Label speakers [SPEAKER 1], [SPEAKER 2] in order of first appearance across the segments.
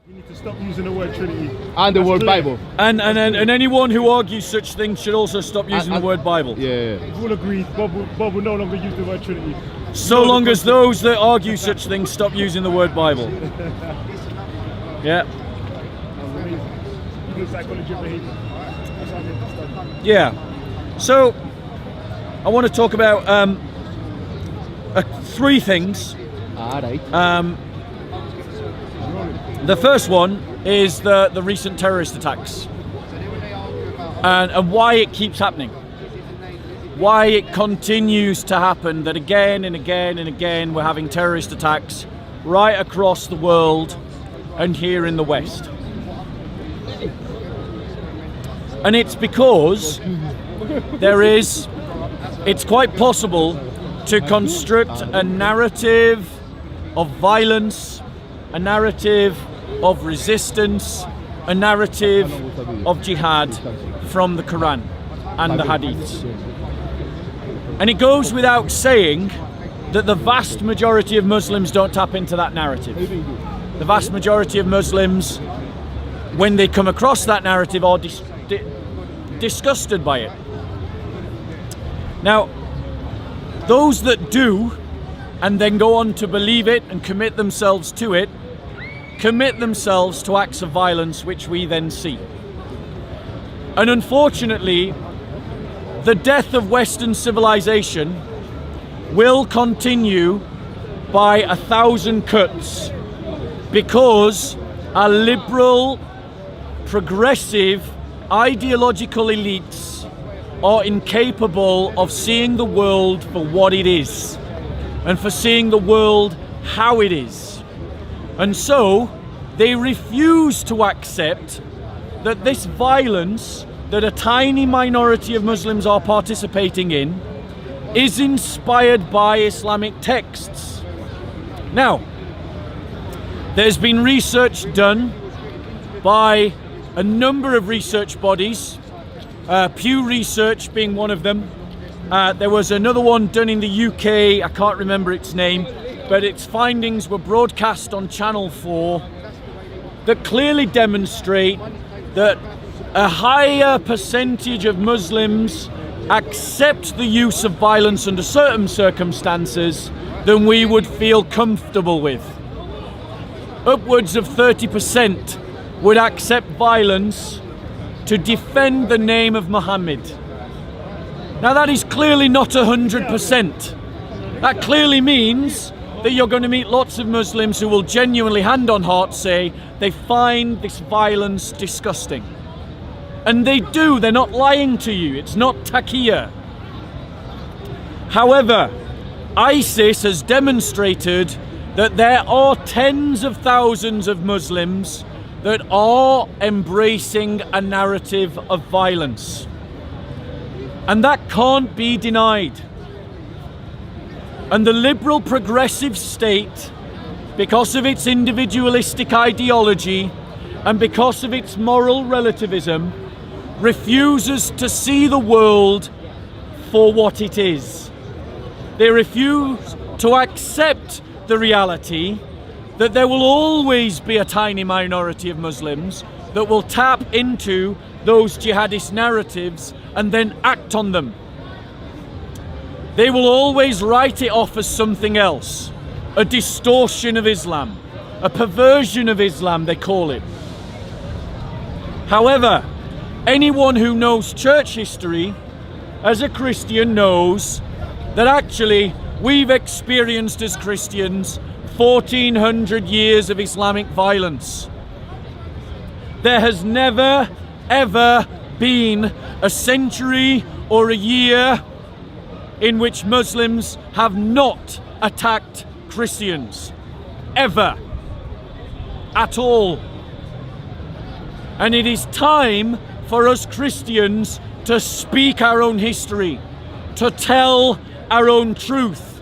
[SPEAKER 1] We need to stop using the word Trinity.
[SPEAKER 2] And the
[SPEAKER 1] That's
[SPEAKER 2] word
[SPEAKER 1] clear.
[SPEAKER 2] Bible.
[SPEAKER 3] And anyone who argues such things should also stop using the word Bible.
[SPEAKER 2] Yeah.
[SPEAKER 1] We've all agreed Bob will no longer use the word Trinity.
[SPEAKER 3] So long as those that argue such things stop using the word Bible. Yeah.
[SPEAKER 1] That was amazing. Human psychology of behavior. That's what I'm interested in.
[SPEAKER 3] Yeah. So I want to talk about three things.
[SPEAKER 2] Alright.
[SPEAKER 3] The first one is the recent terrorist attacks and why it keeps happening. Why it continues to happen, that again and again and again we're having terrorist attacks right across the world and here in the West. And it's because it's quite possible to construct a narrative of violence, a narrative of resistance, a narrative of jihad from the Quran and the Hadiths. And it goes without saying that the vast majority of Muslims don't tap into that narrative. The vast majority of Muslims, when they come across that narrative, are disgusted by it. Now, those that do, and then go on to believe it and commit themselves to it, commit themselves to acts of violence which we then see. And unfortunately, the death of Western civilization will continue by 1,000 cuts because our liberal, progressive, ideological elites are incapable of seeing the world for what it is and for seeing the world how it is. And so they refuse to accept that this violence that a tiny minority of Muslims are participating in is inspired by Islamic texts. Now, there's been research done by a number of research bodies, Pew Research being one of them. There was another one done in the UK, I can't remember its name, but its findings were broadcast on Channel 4 that clearly demonstrate that a higher percentage of Muslims accept the use of violence under certain circumstances than we would feel comfortable with. Upwards of 30% would accept violence to defend the name of Muhammad. Now that is clearly not 100%. That clearly means that you're going to meet lots of Muslims who will genuinely, hand on heart, say they find this violence disgusting. And they do, they're not lying to you, it's not taqiyya. However, ISIS has demonstrated that there are tens of thousands of Muslims that are embracing a narrative of violence. And that can't be denied. And the liberal progressive state, because of its individualistic ideology and because of its moral relativism, refuses to see the world for what it is. They refuse to accept the reality that there will always be a tiny minority of Muslims that will tap into those jihadist narratives and then act on them. They will always write it off as something else, a distortion of Islam, a perversion of Islam, they call it. However, anyone who knows church history as a Christian knows that actually we've experienced as Christians 1400 years of Islamic violence. There has never, ever been a century or a year in which Muslims have not attacked Christians. Ever. At all. And it is time for us Christians to speak our own history, to tell our own truth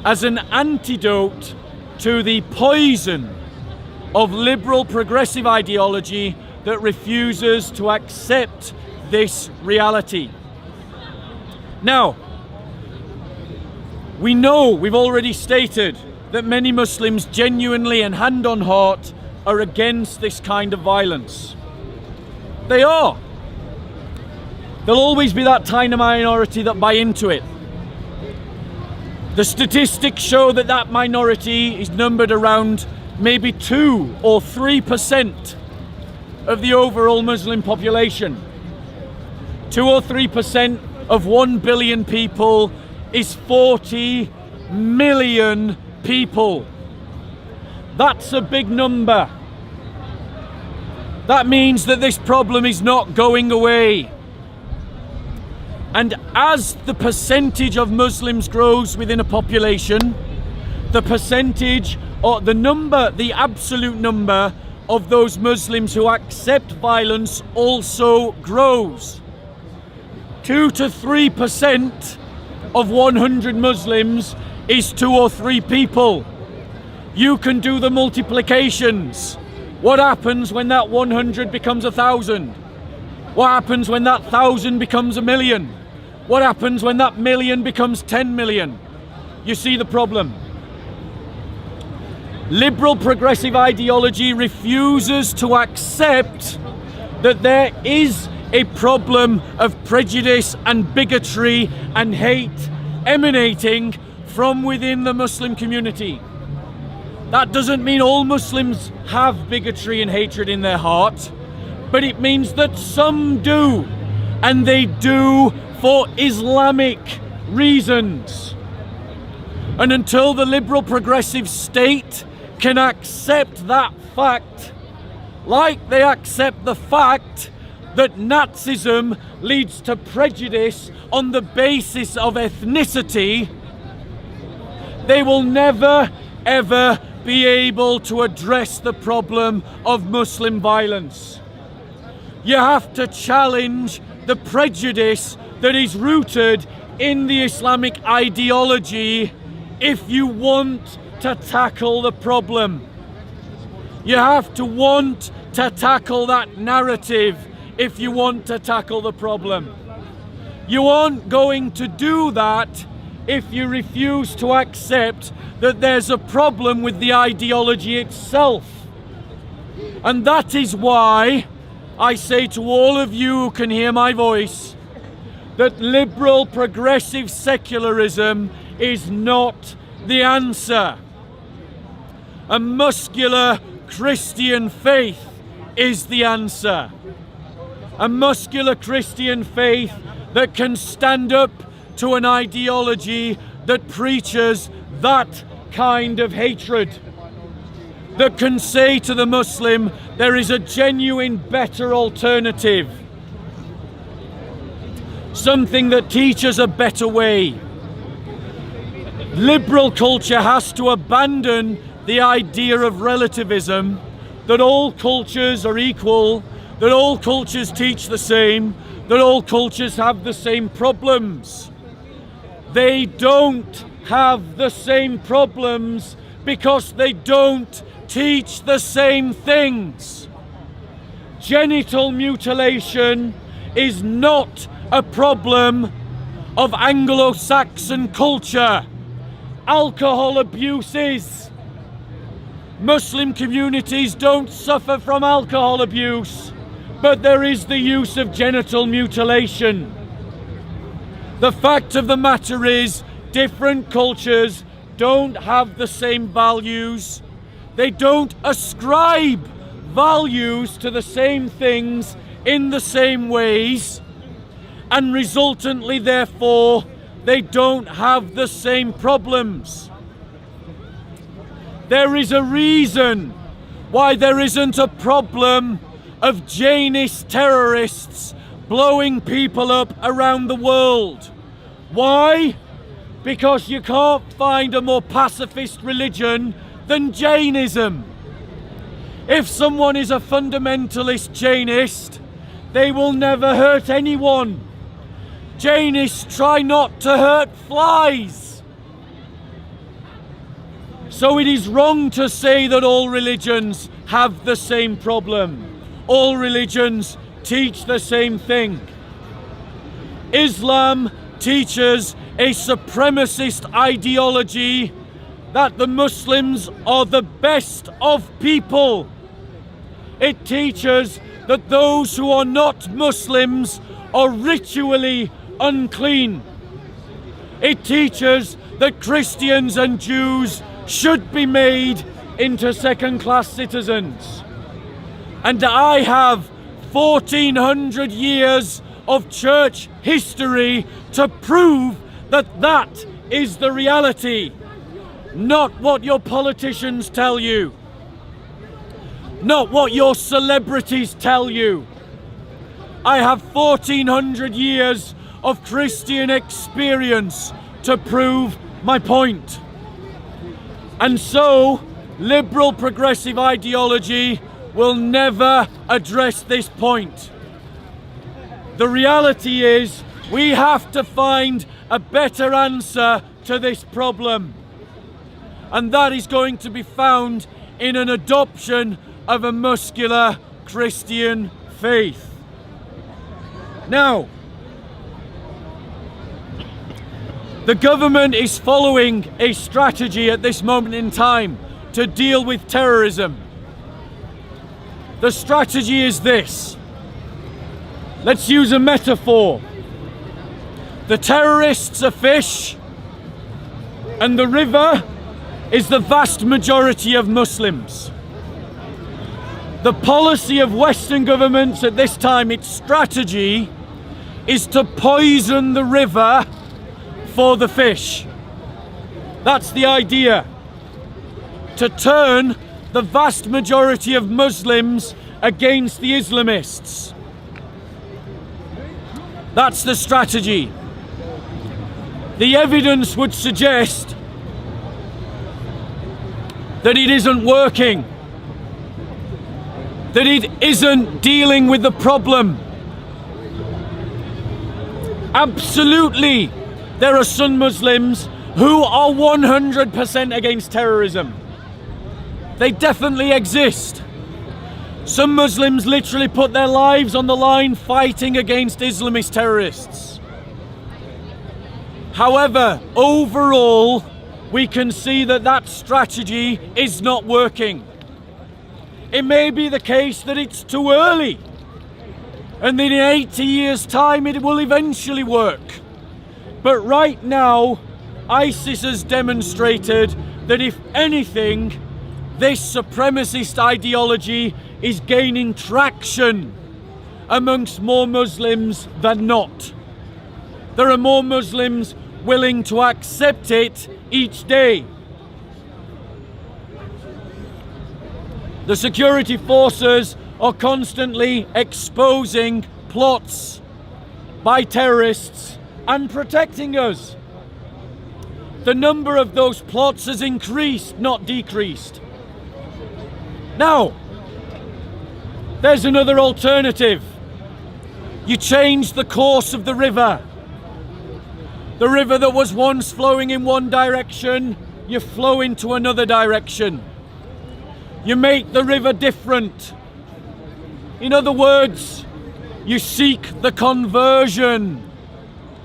[SPEAKER 3] as an antidote to the poison of liberal progressive ideology that refuses to accept this reality. Now, we know, we've already stated, that many Muslims genuinely and hand on heart are against this kind of violence. They are. There'll always be that tiny minority that buy into it. The statistics show that that minority is numbered around maybe 2 or 3% of the overall Muslim population. 2 or 3% of 1 billion people is 40 million people. That's a big number. That means that this problem is not going away. And as the percentage of Muslims grows within a population, the percentage or the absolute number of those Muslims who accept violence also grows. 2 to 3% of 100 Muslims is 2 or 3 people. You can do the multiplications. What happens when that 100 becomes 1,000? What happens when that 1,000 becomes 1,000,000? What happens when that 1,000,000 becomes 10 million? You see the problem. Liberal progressive ideology refuses to accept that there is a problem of prejudice and bigotry and hate emanating from within the Muslim community. That doesn't mean all Muslims have bigotry and hatred in their heart, but it means that some do, and they do for Islamic reasons. And until the liberal progressive state can accept that fact, like they accept the fact that Nazism leads to prejudice on the basis of ethnicity, they will never, ever be able to address the problem of Muslim violence. You have to challenge the prejudice that is rooted in the Islamic ideology if you want to tackle the problem. You have to want to tackle that narrative if you want to tackle the problem. You aren't going to do that if you refuse to accept that there's a problem with the ideology itself. And that is why I say to all of you who can hear my voice that liberal progressive secularism is not the answer. A muscular Christian faith is the answer. A muscular Christian faith that can stand up to an ideology that preaches that kind of hatred, that can say to the Muslim, there is a genuine better alternative, something that teaches a better way. Liberal culture has to abandon the idea of relativism, that all cultures are equal, that all cultures teach the same, that all cultures have the same problems. They don't have the same problems because they don't teach the same things. Genital mutilation is not a problem of Anglo-Saxon culture. Alcohol abuse is. Muslim communities don't suffer from alcohol abuse, but there is the use of genital mutilation. The fact of the matter is, different cultures don't have the same values. They don't ascribe values to the same things in the same ways, and resultantly, therefore, they don't have the same problems. There is a reason why there isn't a problem of Jainist terrorists blowing people up around the world. Why? Because you can't find a more pacifist religion than Jainism. If someone is a fundamentalist Jainist, they will never hurt anyone. Jainists try not to hurt flies. So it is wrong to say that all religions have the same problem. All religions teach the same thing. Islam teaches a supremacist ideology that the Muslims are the best of people. It teaches that those who are not Muslims are ritually unclean. It teaches that Christians and Jews should be made into second-class citizens. And I have 1400 years of church history to prove that that is the reality, not what your politicians tell you, not what your celebrities tell you. I have 1400 years of Christian experience to prove my point. And so, liberal progressive ideology will never address this point. The reality is, we have to find a better answer to this problem. And that is going to be found in an adoption of a muscular Christian faith. Now, the government is following a strategy at this moment in time to deal with terrorism. The strategy is this. Let's use a metaphor. The terrorists are fish, and the river is the vast majority of Muslims. The policy of Western governments at this time, its strategy, is to poison the river for the fish. That's the idea. To turn the vast majority of Muslims against the Islamists. That's the strategy. The evidence would suggest that it isn't working, that it isn't dealing with the problem. Absolutely, there are some Muslims who are 100% against terrorism. They definitely exist. Some Muslims literally put their lives on the line fighting against Islamist terrorists. However, overall, we can see that that strategy is not working. It may be the case that it's too early, and that in 80 years' time it will eventually work. But right now, ISIS has demonstrated that if anything, this supremacist ideology is gaining traction amongst more Muslims than not. There are more Muslims willing to accept it each day. The security forces are constantly exposing plots by terrorists and protecting us. The number of those plots has increased, not decreased. Now, there's another alternative. You change the course of the river. The river that was once flowing in one direction, you flow into another direction. You make the river different. In other words, you seek the conversion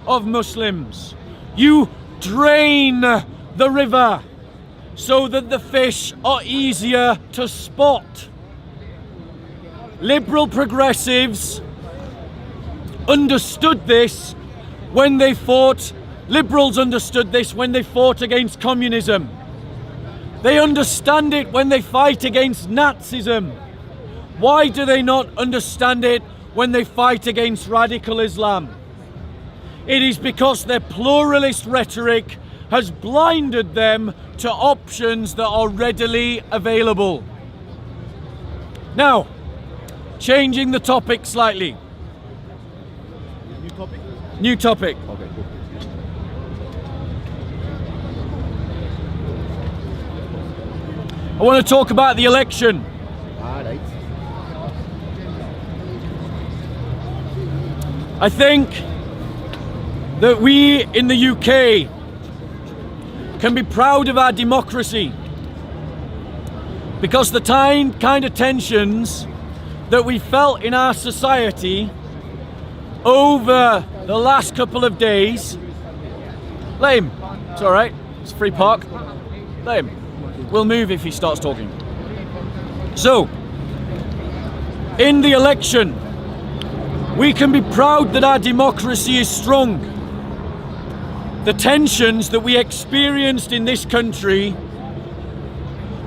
[SPEAKER 3] of Muslims. You drain the river so that the fish are easier to spot. Liberal progressives understood this when they fought. Liberals understood this when they fought against communism. They understand it when they fight against Nazism. Why do they not understand it when they fight against radical Islam? It is because their pluralist rhetoric has blinded them to options that are readily available. Now, changing the topic slightly.
[SPEAKER 1] New topic?
[SPEAKER 3] New topic.
[SPEAKER 1] Okay, cool.
[SPEAKER 3] I want to talk about the election.
[SPEAKER 1] Alright.
[SPEAKER 3] I think that we in the UK can be proud of our democracy because the kind of tensions that we felt in our society over the last couple of days. Let him. It's all right. It's a free park. Let him. We'll move if he starts talking. So, in the election, we can be proud that our democracy is strong. The tensions that we experienced in this country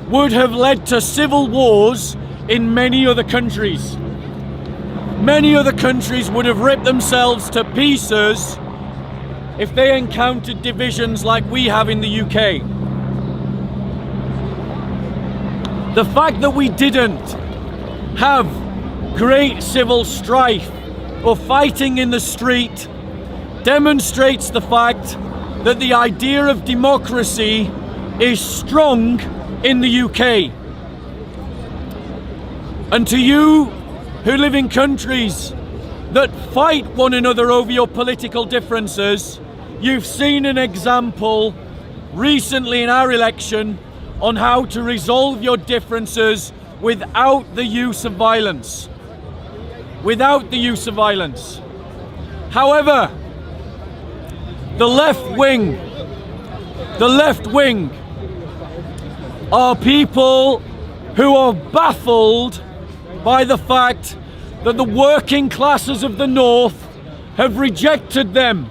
[SPEAKER 3] would have led to civil wars in many other countries. Many other countries would have ripped themselves to pieces if they encountered divisions like we have in the UK. The fact that we didn't have great civil strife or fighting in the street demonstrates the fact that the idea of democracy is strong in the UK. And to you who live in countries that fight one another over your political differences, you've seen an example recently in our election on how to resolve your differences without the use of violence. Without the use of violence. However, the left wing are people who are baffled by the fact that the working classes of the North have rejected them.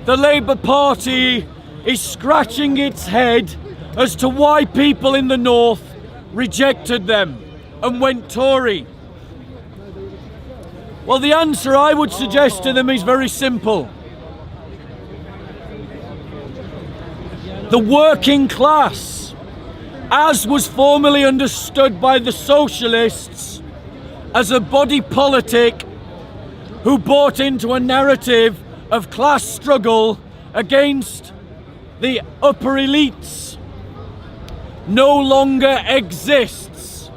[SPEAKER 3] The Labour Party is scratching its head as to why people in the North rejected them and went Tory. Well, the answer I would suggest to them is very simple. The working class, as was formerly understood by the socialists as a body politic who bought into a narrative of class struggle against the upper elites, no longer exists.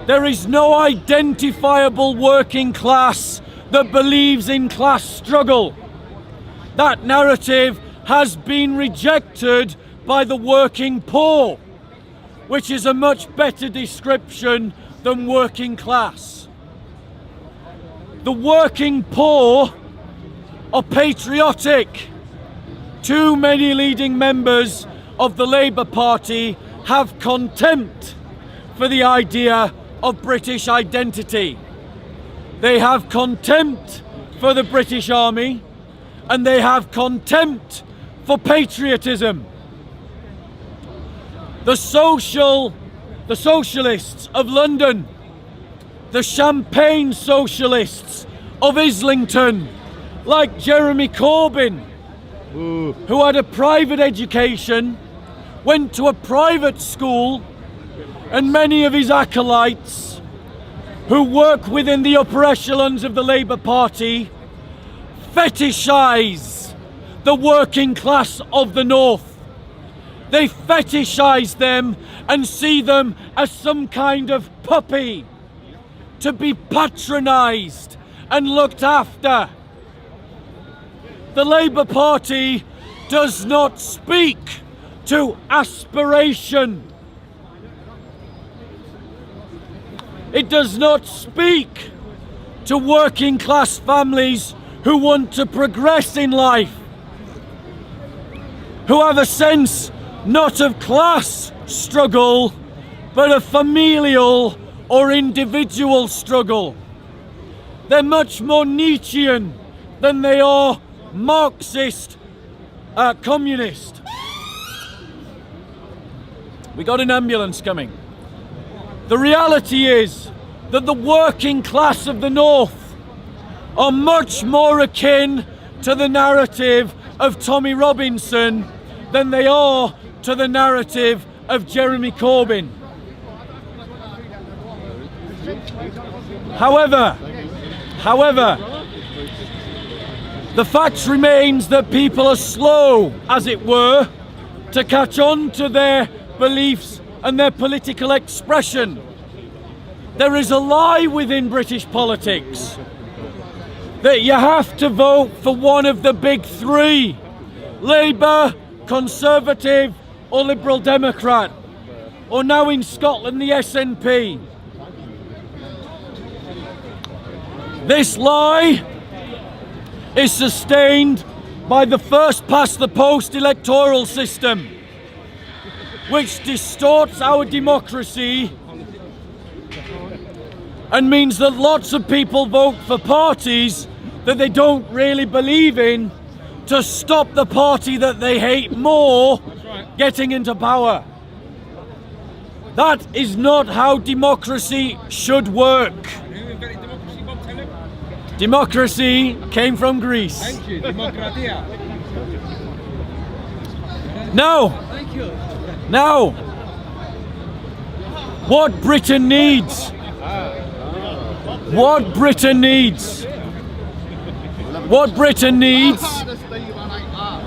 [SPEAKER 3] There is no identifiable working class that believes in class struggle. That narrative has been rejected by the working poor, which is a much better description than working class. The working poor are patriotic. Too many leading members of the Labour Party have contempt for the idea of British identity. They have contempt for the British Army, and they have contempt for patriotism. The socialists of London, the champagne socialists of Islington, like Jeremy Corbyn, who had a private education, went to a private school, and many of his acolytes who work within the upper echelons of the Labour Party fetishise the working class of the North. They fetishise them and see them as some kind of puppy to be patronised and looked after. The Labour Party does not speak to aspiration. It does not speak to working class families who want to progress in life, who have a sense not of class struggle, but of familial or individual struggle. They're much more Nietzschean than they are Marxist communist. We got an ambulance coming. The reality is that the working class of the North are much more akin to the narrative of Tommy Robinson than they are to the narrative of Jeremy Corbyn. However, the fact remains that people are slow, as it were, to catch on to their beliefs and their political expression. There is a lie within British politics that you have to vote for one of the big three: Labour, Conservative or Liberal Democrat, or now in Scotland the SNP. This lie is sustained by the first past the post electoral system, which distorts our democracy and means that lots of people vote for parties that they don't really believe in to stop the party that they hate more getting into power. That is not how democracy should work.
[SPEAKER 2] Who invented democracy, Bob Taylor?
[SPEAKER 3] Democracy came from Greece.
[SPEAKER 2] Thank you, Demokratia.
[SPEAKER 3] Now,
[SPEAKER 2] Thank you.
[SPEAKER 3] now, what Britain needs, what Britain needs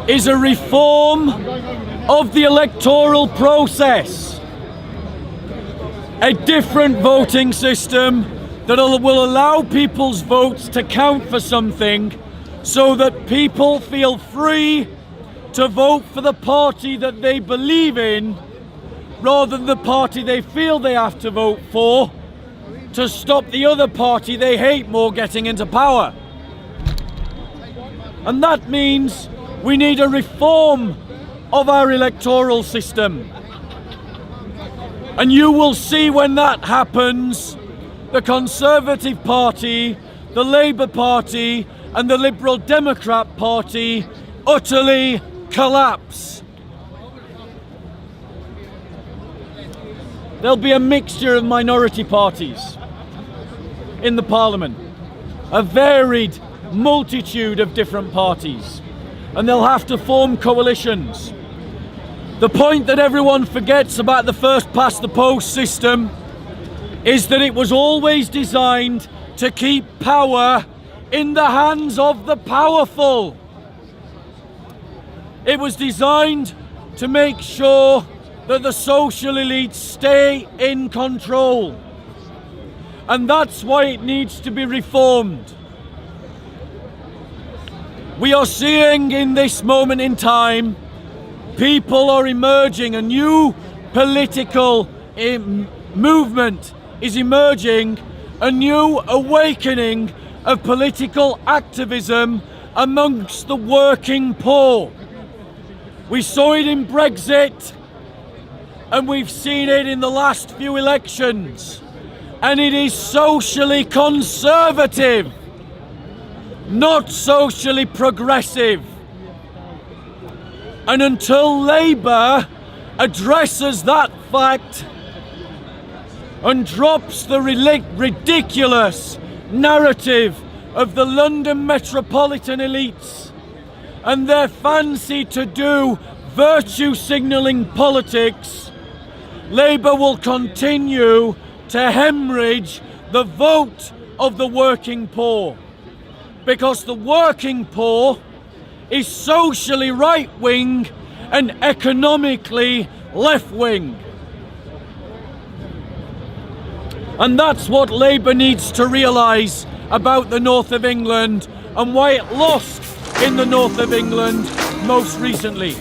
[SPEAKER 3] is a reform of the electoral process. A different voting system that will allow people's votes to count for something, so that people feel free to vote for the party that they believe in rather than the party they feel they have to vote for to stop the other party they hate more getting into power. And that means we need a reform of our electoral system. And you will see when that happens, the Conservative Party, the Labour Party and the Liberal Democrat Party utterly collapse. There'll be a mixture of minority parties in the Parliament, a varied multitude of different parties, and they'll have to form coalitions. The point that everyone forgets about the first past the post system is that it was always designed to keep power in the hands of the powerful. It was designed to make sure that the social elites stay in control. And that's why it needs to be reformed. We are seeing in this moment in time, people are emerging, a new political movement is emerging, a new awakening of political activism amongst the working poor. We saw it in Brexit, and we've seen it in the last few elections, and it is socially conservative, not socially progressive. And until Labour addresses that fact and drops the ridiculous narrative of the London metropolitan elites and their fancy to do virtue signalling politics, Labour will continue to hemorrhage the vote of the working poor. Because the working poor is socially right-wing and economically left-wing. And that's what Labour needs to realise about the north of England and why it lost in the north of England most recently.